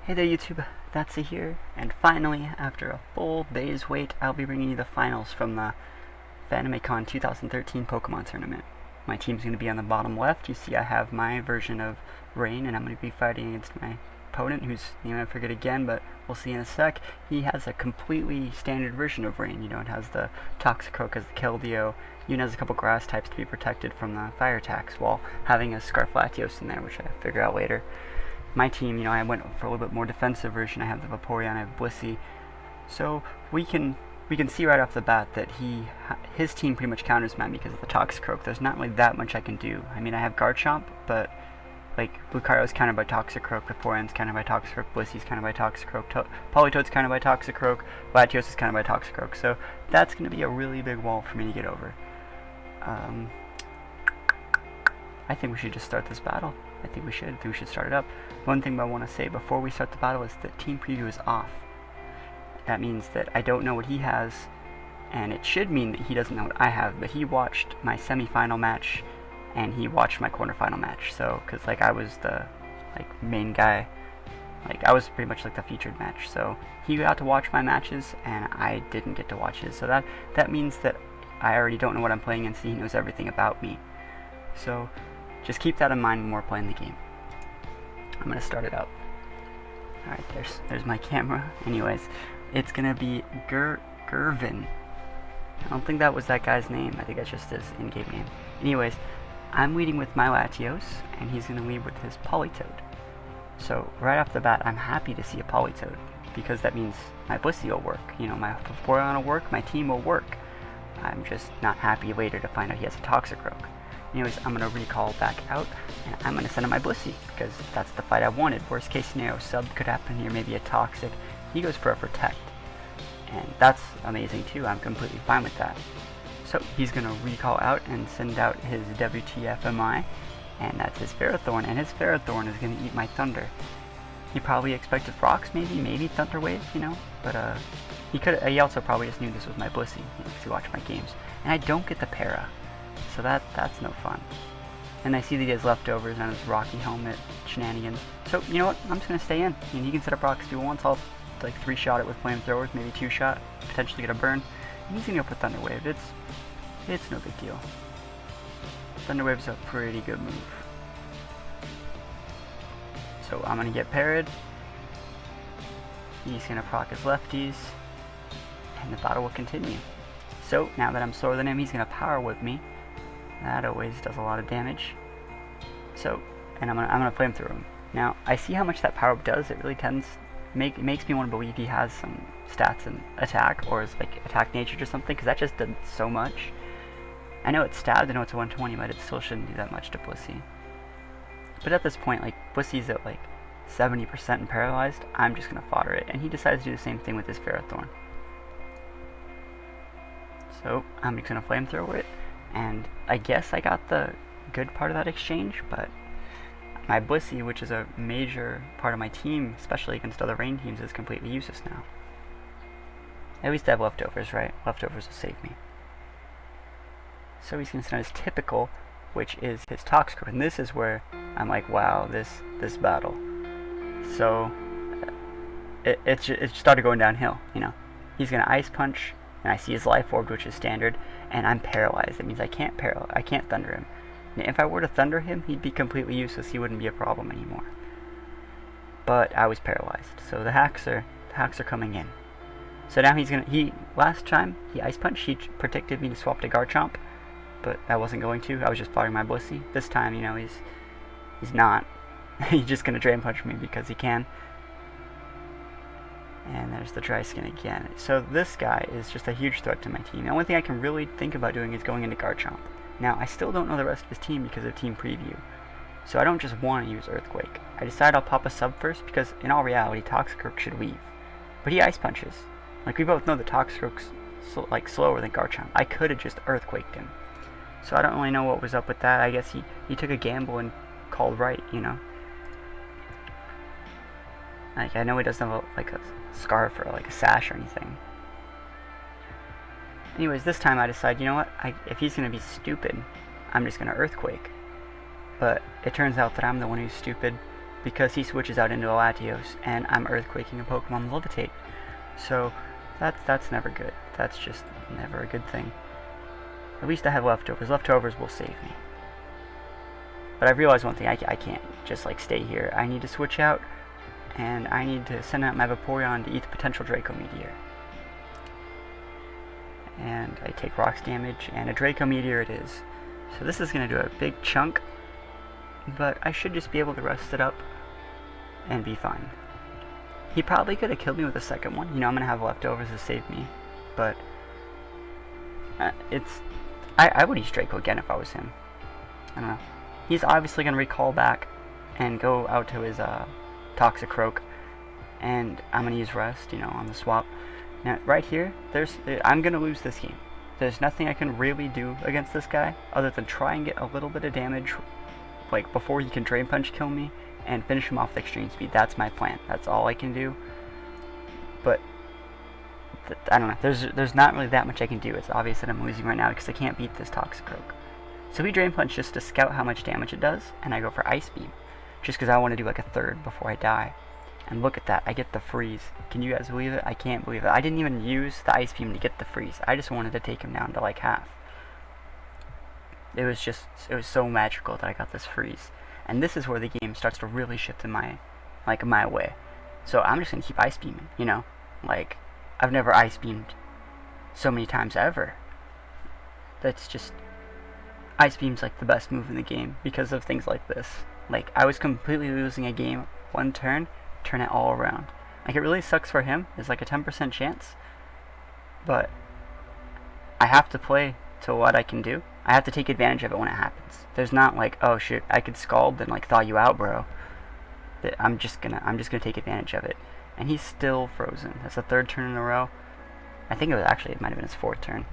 Hey there YouTube, That's here, and finally, after a full day's wait, I'll be bringing you the finals from the Fanime 2013 Pokemon Tournament. My team's going to be on the bottom left. You see I have my version of Rain, and I'm going to be fighting against my opponent, whose name I forget again, but we'll see in a sec. He has a completely standard version of Rain. You know, it has the Toxicroak as the Keldeo, even has a couple grass types to be protected from the fire attacks, while having a Scarflatios in there, which I figure out later. My team, I went for a little bit more defensive version. I have the Vaporeon, I have Blissey. So we can see right off the bat that his team pretty much counters mine because of the Toxicroak. There's not really that much I can do. I mean, I have Garchomp, but like Lucario's countered by Toxicroak, Vaporeon's countered by Toxicroak, Blissey's countered by Toxicroak, Politoed's countered by Toxicroak, Latios is countered by Toxicroak. So that's going to be a really big wall for me to get over. I think we should just start this battle. I think we should start it up. One thing I want to say before we start the battle is that team preview is off. That means that I don't know what he has, and it should mean that he doesn't know what I have, but he watched my semi-final match, and he watched my quarterfinal match. So, because I was the main guy, I was pretty much the featured match. So he got to watch my matches, and I didn't get to watch his. So that means that I already don't know what I'm playing, and he knows everything about me. So just keep that in mind when we're playing the game. I'm gonna start it up. Alright, there's my camera. Anyways, it's gonna be Gervin. I don't think that was that guy's name. I think that's just his in-game name. Anyways, I'm leading with my Latios, and he's gonna lead with his Politoed. So right off the bat, I'm happy to see a Politoed, because that means my Blissey will work. My Vaporeon will work, my team will work. I'm just not happy later to find out he has a Toxicroak. Anyways, I'm going to recall back out, and I'm going to send him my Blissey, because that's the fight I wanted. Worst case scenario, sub could happen here, maybe a Toxic. He goes for a Protect, and that's amazing too. I'm completely fine with that. So he's going to recall out and send out his WTFMI, and that's his Ferrothorn, and his Ferrothorn is going to eat my Thunder. He probably expected Rocks, maybe Thunder Wave, but he also probably just knew this was my Blissey, because he watched my games. And I don't get the Para. So that's no fun. And I see that he has leftovers on his Rocky Helmet shenanigans. So, you know what? I'm just going to stay in. He can set up Rocks do once. I'll 3-shot it with Flamethrowers, maybe 2-shot, potentially get a burn. And he's going to go for Thunder Wave. It's no big deal. Thunder Wave's a pretty good move. So I'm going to get parried. He's going to proc his lefties. And the battle will continue. So, now that I'm slower than him, he's going to Power Whip me. That always does a lot of damage. So, and I'm gonna Flamethrower him. Now, I see how much that Power Whip does. It really makes me want to believe he has some stats in attack, or is attack nature or something, because that just did so much. I know it's stabbed, I know it's a 120, but it still shouldn't do that much to Blissey. But at this point, Blissey's at 70% and paralyzed, I'm just gonna fodder it, and he decides to do the same thing with his Ferrothorn. So, I'm just gonna Flamethrower it. And I guess I got the good part of that exchange, but my Blissey, which is a major part of my team, especially against other rain teams, is completely useless now. At least I have leftovers, right? Leftovers will save me. So he's going to send his typical, which is his Toxicroak, and this is where I'm like, wow, this battle. So it started going downhill, He's going to Ice Punch, and I see his Life Orb, which is standard, and I'm paralyzed. That means I can't Thunder him. And if I were to Thunder him, he'd be completely useless. He wouldn't be a problem anymore. But I was paralyzed, so the hacks are coming in. So now last time he Ice Punched, he predicted me to swap to Garchomp, but I wasn't going to. I was just following my Blissey. This time, he's not. He's just gonna Drain Punch me because he can. And there's the Dry Skin again. So this guy is just a huge threat to my team. The only thing I can really think about doing is going into Garchomp. Now, I still don't know the rest of his team because of team preview. So I don't just want to use Earthquake. I decide I'll pop a sub first because in all reality, Toxicroak should weave. But he Ice Punches. We both know that Toxicroak's slower than Garchomp. I could have just Earthquaked him. So I don't really know what was up with that. I guess he took a gamble and called right, I know he doesn't have a scarf or a sash or anything. Anyways, this time I decide, you know what, if he's going to be stupid, I'm just going to Earthquake. But it turns out that I'm the one who's stupid, because he switches out into a Latios, and I'm earthquaking a Pokemon with Levitate. So that's never good. That's just never a good thing. At least I have leftovers. Leftovers will save me. But I've realized one thing, I can't just like stay here. I need to switch out, and I need to send out my Vaporeon to eat the potential Draco Meteor. And I take rocks damage, and a Draco Meteor it is. So this is going to do a big chunk, but I should just be able to rest it up and be fine. He probably could have killed me with a second one. You know, I'm going to have leftovers to save me, but I would use Draco again if I was him. I don't know. He's obviously going to recall back and go out to his Toxicroak, and I'm going to use Rest, you know, on the swap. Now, right here, I'm going to lose this game. There's nothing I can really do against this guy other than try and get a little bit of damage, like, before he can Drain Punch kill me and finish him off with Extreme Speed. That's my plan. That's all I can do. But I don't know. There's not really that much I can do. It's obvious that I'm losing right now because I can't beat this Toxicroak. So we Drain Punch just to scout how much damage it does, and I go for Ice Beam, just because I want to do like a third before I die. And look at that, I get the freeze. Can you guys believe it? I can't believe it. I didn't even use the Ice Beam to get the freeze. I just wanted to take him down to like half. It was so magical that I got this freeze. And this is where the game starts to really shift in my way. So I'm just going to keep Ice Beaming, you know? Like, I've never Ice Beamed so many times ever. That's just... Ice Beam's like the best move in the game because of things like this. Like, I was completely losing a game one turn, turn it all around. Like, it really sucks for him. It's like a 10% chance. But I have to play to what I can do. I have to take advantage of it when it happens. There's not like, oh shit, I could Scald and like thaw you out, bro. I'm just gonna take advantage of it. And he's still frozen. That's the third turn in a row. I think it might have been his fourth turn.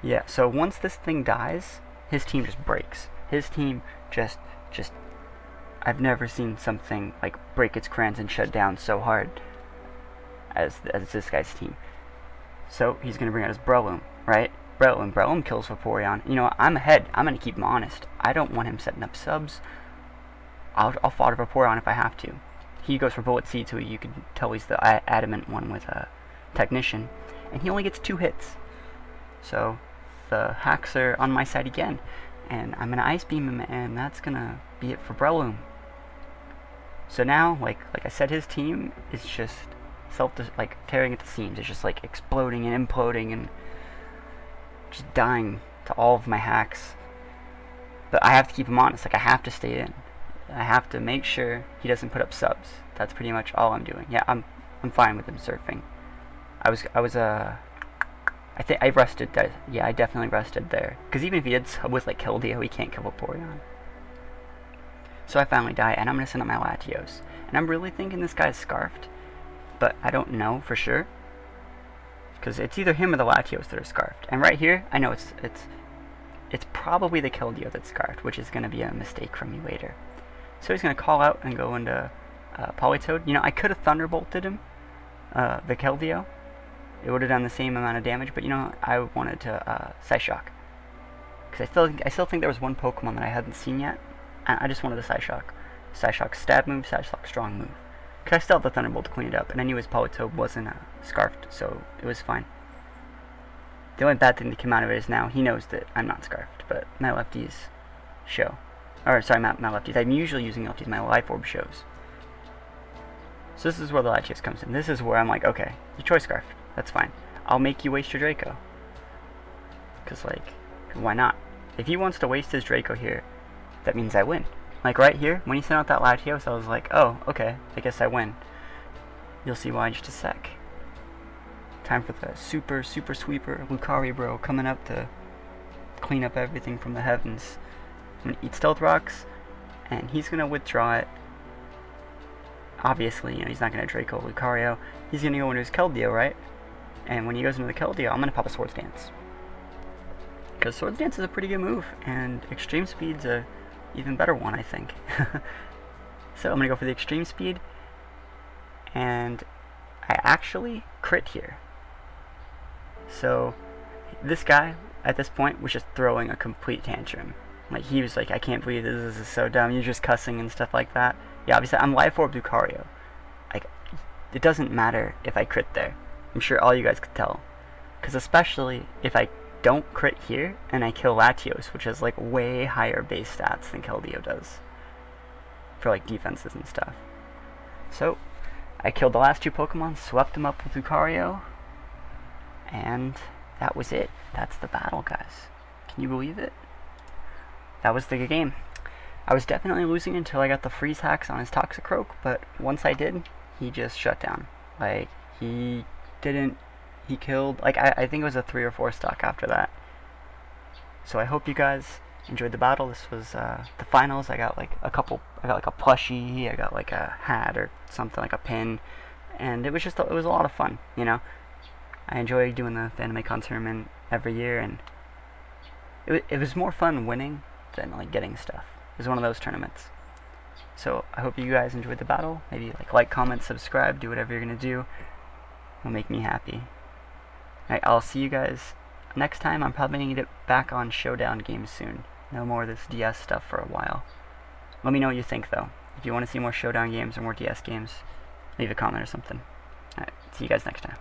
Yeah, so once this thing dies, his team just breaks. His team just I've never seen something like break its crayons and shut down so hard as this guy's team. So he's gonna bring out his Breloom, right? Breloom kills Vaporeon. You know what? I'm ahead. I'm gonna keep him honest. I don't want him setting up subs. I'll fodder Vaporeon if I have to. He goes for Bullet Seed, so you can tell he's the adamant one with a Technician, and he only gets 2 hits. So the hacks are on my side again, and I'm gonna Ice Beam him, and that's gonna be it for Breloom. So now, like I said, his team is just tearing at the seams. It's just like exploding and imploding and just dying to all of my hacks. But I have to keep him honest. Like, I have to stay in. I have to make sure he doesn't put up subs. That's pretty much all I'm doing. Yeah, I'm fine with him surfing. I think I rested there. Yeah, I definitely rested there. Because even if he did sub with like Keldeo, he can't kill Vaporeon. So I finally die, and I'm going to send out my Latios. And I'm really thinking this guy's Scarfed. But I don't know for sure. Because it's either him or the Latios that are Scarfed. And right here, I know it's probably the Keldeo that's Scarfed, which is going to be a mistake from me later. So he's going to call out and go into Politoed. You know, I could have Thunderbolted him, the Keldeo. It would have done the same amount of damage, but you know, I wanted to Psyshock. Because I still think there was one Pokemon that I hadn't seen yet. And I just wanted a Psyshock. Psyshock stab move, Psyshock strong move. Because I still have the Thunderbolt to clean it up, and I knew his Politoed wasn't Scarfed, so it was fine. The only bad thing that came out of it is now he knows that I'm not Scarfed, but my lefties show. Or, sorry, my lefties. I'm usually using lefties. My Life Orb shows. So this is where the Latios comes in. This is where I'm like, okay, you choice Scarf. That's fine. I'll make you waste your Draco. Because, like, why not? If he wants to waste his Draco here, that means I win. Like, right here, when he sent out that Latios, I was like, oh, okay, I guess I win. You'll see why in just a sec. Time for the super sweeper Lucario bro coming up to clean up everything from the heavens. I'm gonna eat Stealth Rocks, and he's gonna withdraw it. Obviously, you know, he's not gonna Draco Lucario. He's gonna go into his Keldeo, right? And when he goes into the Keldeo, I'm gonna pop a Swords Dance. Because Swords Dance is a pretty good move, and Extreme Speed's a even better one, I think. So I'm gonna go for the Extreme Speed, and I actually crit here. So this guy, at this point, was just throwing a complete tantrum. Like, he was like, I can't believe this is so dumb, you're just cussing and stuff like that. Yeah, obviously I'm live for Lucario. Like, it doesn't matter if I crit there. I'm sure all you guys could tell. Because especially if I don't crit here and I kill Latios, which has like way higher base stats than Keldeo does for like defenses and stuff. So I killed the last two Pokemon, swept them up with Lucario, and that was it. That's the battle, guys. Can you believe it? That was the game. I was definitely losing until I got the freeze hacks on his Toxicroak, but once I did, he just shut down. Like, he killed, like, I think it was a 3 or 4 stock after that. So I hope you guys enjoyed the battle. This was the finals. I got like a plushie, I got like a hat or something, like a pin, and it was a lot of fun, you know. I enjoy doing the Fanime tournament every year, and it was more fun winning than like getting stuff. It was one of those tournaments. So I hope you guys enjoyed the battle. Maybe like, comment, subscribe, do whatever you're gonna do. It'll make me happy. Alright, I'll see you guys next time. I'm probably gonna get back on Showdown games soon. No more of this DS stuff for a while. Let me know what you think though. If you want to see more Showdown games or more DS games, leave a comment or something. Alright, see you guys next time.